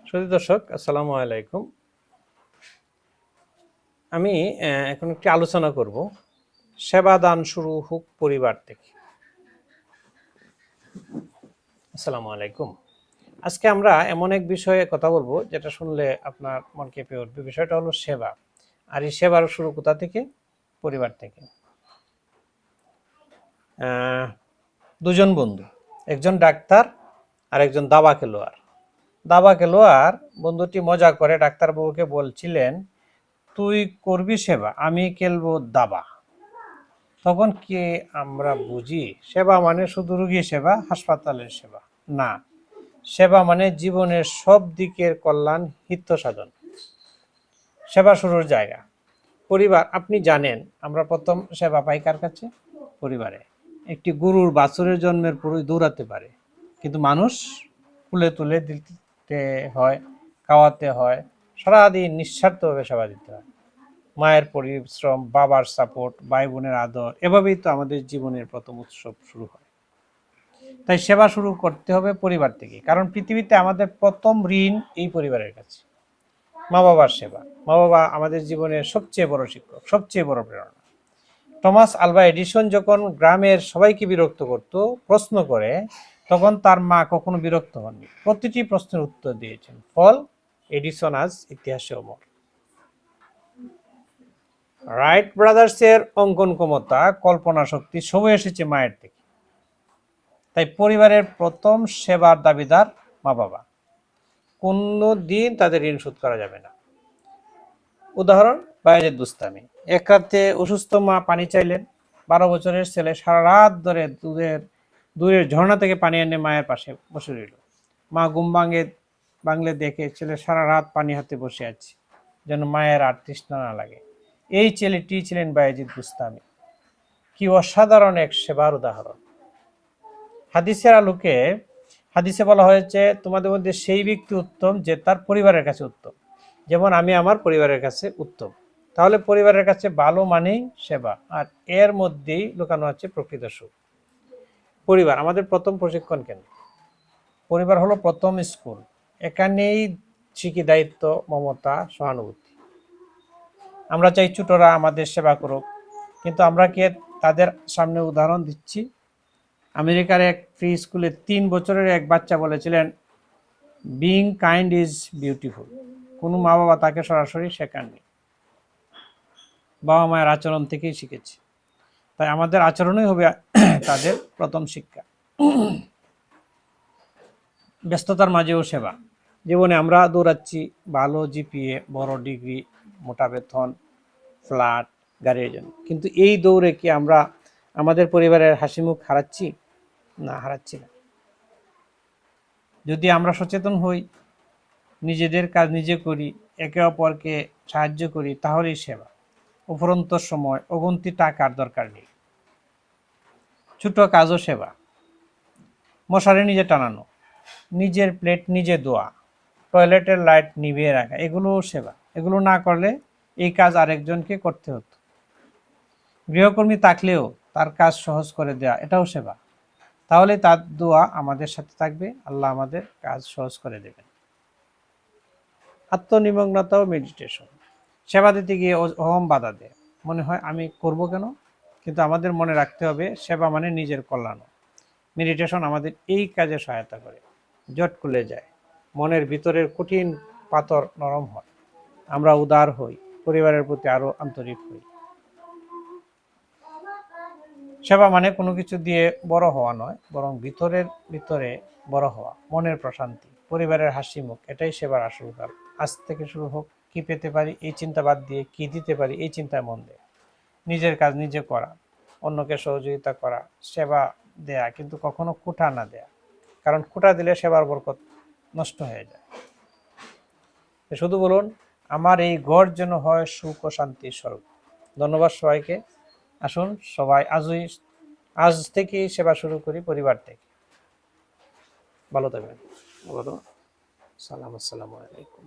সুধী দর্শক, আসসালামু আলাইকুম। আমি এখন একটি আলোচনা করব, সেবা দান শুরু হোক পরিবার থেকে। আসসালামু আলাইকুম। আজকে আমরা এমন এক বিষয়ে কথা বলবো যেটা শুনলে আপনার মন কেঁপে উঠবে। বিষয়টা হলো সেবা। আর এই সেবার শুরু কোথা থেকে? পরিবার থেকে। দুজন বন্ধু, একজন ডাক্তার আর একজন দাবা খেলোয়াড়। দাবা খেলোয়াড় বন্ধুটি মজা করে ডাক্তারবাবুকে বলছিলেন, তুই করবি সেবা, আমি খেলবো দাবা। তখন কি আমরা বুঝি সেবা মানে শুধু রোগী সেবা, হাসপাতালের সেবা না। সেবা মানে জীবনের সব দিকের কল্যাণ, হিত সাধন। সেবা শুরুর জায়গা পরিবার। আপনি জানেন আমরা প্রথম সেবা পাই কার কাছে? পরিবারে। একটি গরুর বাছুরের জন্মের পরই দৌড়াতে পারে, কিন্তু মানুষ কুলে তুলে দিতে হয়, খাওয়াতে হয়, সারাদিন নিঃস্বার্থভাবে সেবা দিতে হয়। মায়ের পরিশ্রম, বাবার সাপোর্ট, ভাই বোনের আদর, এভাবেই তো আমাদের জীবনের প্রথম উৎসব শুরু হয়। তাই সেবা শুরু করতে হবে পরিবার থেকে, কারণ পৃথিবীতে আমাদের প্রথম ঋণ এই পরিবারের কাছে। মা বাবার সেবা। মা বাবা আমাদের জীবনের সবচেয়ে বড় শিক্ষক, সবচেয়ে বড় প্রেরণা। টমাস আলভা এডিসন যখন গ্রামের সবাইকে বিরক্ত করত প্রশ্ন করে, তখন তার মা কখনো বিরক্ত হননি, প্রতিটি প্রশ্নের উত্তর দিয়েছেন। ফল, এডিসন আজ ইতিহাসে অমর। রাইট ব্রাদার্সের অঙ্কন ক্ষমতা, কল্পনা শক্তি সবই এসেছে মায়ের থেকে। তাই পরিবারের প্রথম সেবার দাবিদার মা বাবা। কোনো দিন তাদের ঋণ শোধ করা যাবে না। উদাহরণ, বায়েজিদ বুস্তামি। এক রাতে অসুস্থ মা পানি চাইলেন। 12 বছরের ছেলে সারা রাত ধরে দূরের ঝর্ণা থেকে পানি এনে মায়ের পাশে বসে রইল। মা ঘুম বাংলে দেখে ছেলে সারা রাত পানি হাতে বসে আছে, যেন মায়ের আর তৃষ্ণা না লাগে। এই ছেলেটি ছিলেন বায়েজিদ বুস্তামি। কি অসাধারণ এক সেবার উদাহরণ! হাদিসের আলোকে হাদিসে বলা হয়েছে, তোমাদের মধ্যে সেই ব্যক্তি উত্তম যে তার পরিবারের কাছে উত্তম, যেমন আমি আমার পরিবারের কাছে উত্তম। তাহলে পরিবারের কাছে ভালো মানেই সেবা, আর এর মধ্যেই লুকানো আছে প্রকৃত সুখ। পরিবার আমাদের প্রথম প্রশিক্ষণ কেন্দ্র। পরিবার হলো প্রথম স্কুল। এখানেই শিখি দায়িত্ব, মমতা, সহানুভূতি। আমরা চাই ছোটরা আমাদের সেবা করুক, কিন্তু আমরা কি তাদের সামনে উদাহরণ দিচ্ছি? আমেরিকার এক ফ্রি স্কুলে 3 বছরের এক বাচ্চা বলেছিলেন, বিইং কাইন্ড ইজ বিউটিফুল। কোনো মা বাবা তাকে সরাসরি শেখাননি, বাবা মায়ের আচরণ থেকেই শিখেছে। তাই আমাদের আচরণই হবে তাদের প্রথম শিক্ষা। ব্যস্ততার মাঝেও সেবা। জীবনে আমরা দৌড়াচ্ছি, ভালো জিপিএ, বড় ডিগ্রি, মোটা বেতন, ফ্ল্যাট, গাড়ির জন্য, কিন্তু এই দৌড়ে কি আমরা আমাদের পরিবারের হাসি মুখ হারাচ্ছি? না, হারাচ্ছি না। যদি আমরা সচেতন হই, নিজেদের কাজ নিজে করি, একে অপরকে সাহায্য করি, তাহলেই সেবা। উপরন্ত সময়, অগন্তি টাকার দরকার নেই। ছোট কাজও সেবা। মশারি নিজে টানানো, নিজের প্লেট নিজে ধোয়া, টয়লেটের লাইট নিভিয়ে রাখা, এগুলোও সেবা। এগুলো না করলে এই কাজ আরেকজনকে করতে হতো। গৃহকর্মী থাকলেও তার কাজ সহজ করে দেওয়া, এটাও সেবা। তাহলে তার দোয়া আমাদের সাথে থাকবে, আল্লাহ আমাদের কাজ সহজ করে দেবেন। আত্মনিমগ্নতা ও মেডিটেশন। সেবা দিতে গিয়ে অহম বাধা দেয়, মনে হয় আমি করব কেন? কিন্তু আমাদের মনে রাখতে হবে, সেবা মানে নিজের কল্যাণ। মেডিটেশন আমাদের এই কাজে সহায়তা করে। জট খুলে যায়, মনের ভিতরের কঠিন পাথর নরম হয়, আমরা উদার হই, পরিবারের প্রতি আরো আন্তরিক হই। সেবা মানে কোনো কিছু দিয়ে বড় হওয়া নয়, বরং ভিতরে বড় হওয়া, মনের প্রশান্তি, পরিবারের হাসি মুখ, এটাই সেবার আসল কাজ। আজ থেকে শুরু হোক, কি পেতে পারি এই চিন্তা বাদ দিয়ে কি দিতে পারি এই চিন্তায় মন দেয়। নিজের কাজ নিজে করা, অন্যকে সহযোগিতা করা, সেবা দেয়া, কিন্তু কখনো খোঁটা না দেয়া, কারণ খোঁটা দিলে সেবার বরকত নষ্ট হয়ে যায়। শুধু বলুন, আমার এই ঘর যেন হয় সুখ ও শান্তির স্বরূপ। ধন্যবাদ সবাইকে। আসুন সবাই আজ থেকেই সেবা শুরু করি পরিবার থেকে। ভালো থাকবেন। সালাম, আসসালামু আলাইকুম।